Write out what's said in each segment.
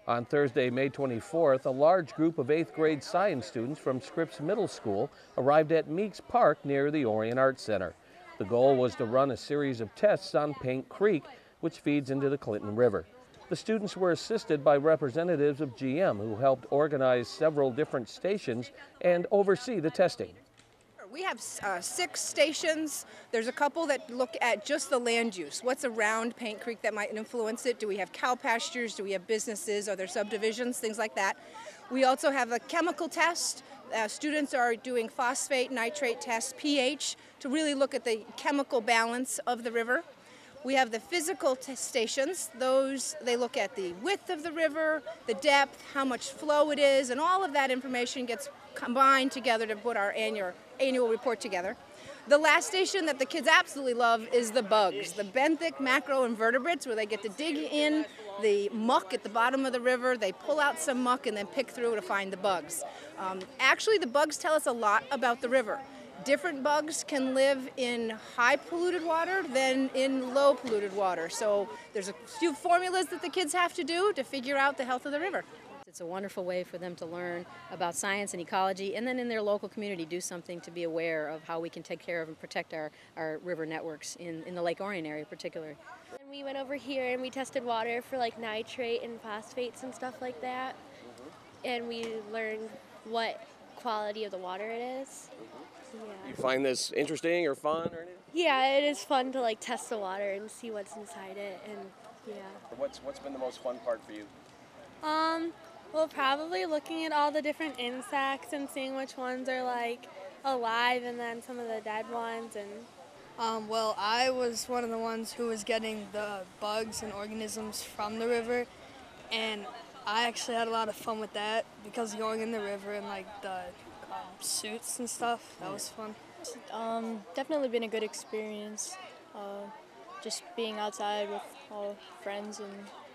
On Thursday, May 24th, a large group of 8th grade science students from Scripps Middle School arrived at Meek's Park near the Orion Arts Center. The goal was to run a series of tests on Paint Creek, which feeds into the Clinton River. The students were assisted by representatives of GM who helped organize several different stations and oversee the testing. We have 6 stations. There's a couple that look at just the land use. What's around Paint Creek that might influence it? Do we have cow pastures? Do we have businesses? Are there subdivisions? Things like that. We also have a chemical test. Students are doing phosphate, nitrate tests, pH, to really look at the chemical balance of the river. We have the physical stations. Those, they look at the width of the river, the depth, how much flow it is, and all of that information gets combined together to put our annual report together. The last station that the kids absolutely love is the bugs, the benthic macroinvertebrates, where they get to dig in the muck at the bottom of the river. They pull out some muck and then pick through to find the bugs. Actually, the bugs tell us a lot about the river. Different bugs can live in high polluted water than in low polluted water. So there's a few formulas that the kids have to do to figure out the health of the river. It's a wonderful way for them to learn about science and ecology, and then in their local community do something to be aware of how we can take care of and protect our river networks in the Lake Orion area particularly. And we went over here and we tested water for like nitrate and phosphates and stuff like that. And we learned what quality of the water it is. Yeah. You find this interesting or fun or anything? Yeah, it is fun to like test the water and see what's inside it, and yeah. What's been the most fun part for you? Well, probably looking at all the different insects and seeing which ones are like alive and then some of the dead ones. And well, I was one of the ones who was getting the bugs and organisms from the river, and I actually had a lot of fun with that because going in the river and like the suits and stuff, that was fun. Definitely been a good experience, just being outside with all friends and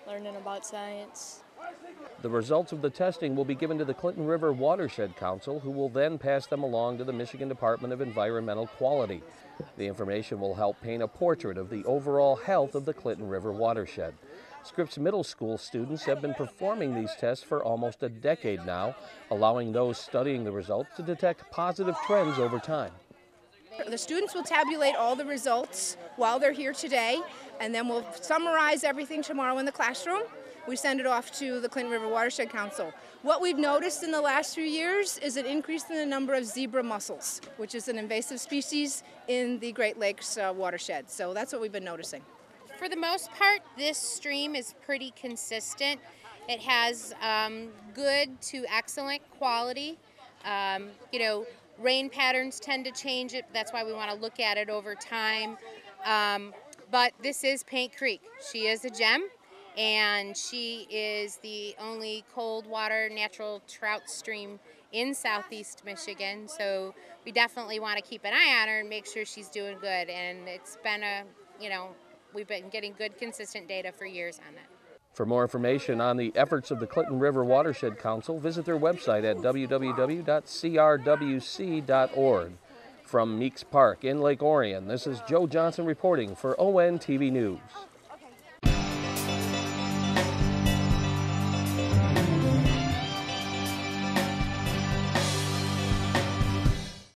learning about science. The results of the testing will be given to the Clinton River Watershed Council, who will then pass them along to the Michigan Department of Environmental Quality. The information will help paint a portrait of the overall health of the Clinton River watershed. Scripps Middle School students have been performing these tests for almost a decade now, allowing those studying the results to detect positive trends over time. The students will tabulate all the results while they're here today, and then we'll summarize everything tomorrow in the classroom. We send it off to the Clinton River Watershed Council. What we've noticed in the last few years is an increase in the number of zebra mussels, which is an invasive species in the Great Lakes watershed. So that's what we've been noticing. For the most part, this stream is pretty consistent. It has good to excellent quality. Rain patterns tend to change it. That's why we want to look at it over time. But this is Paint Creek. She is a gem, and she is the only cold water natural trout stream in southeast Michigan. So we definitely want to keep an eye on her and make sure she's doing good. And it's been we've been getting good, consistent data for years on that. For more information on the efforts of the Clinton River Watershed Council, visit their website at www.crwc.org. From Meek's Park in Lake Orion, this is Joe Johnson reporting for ONTV News.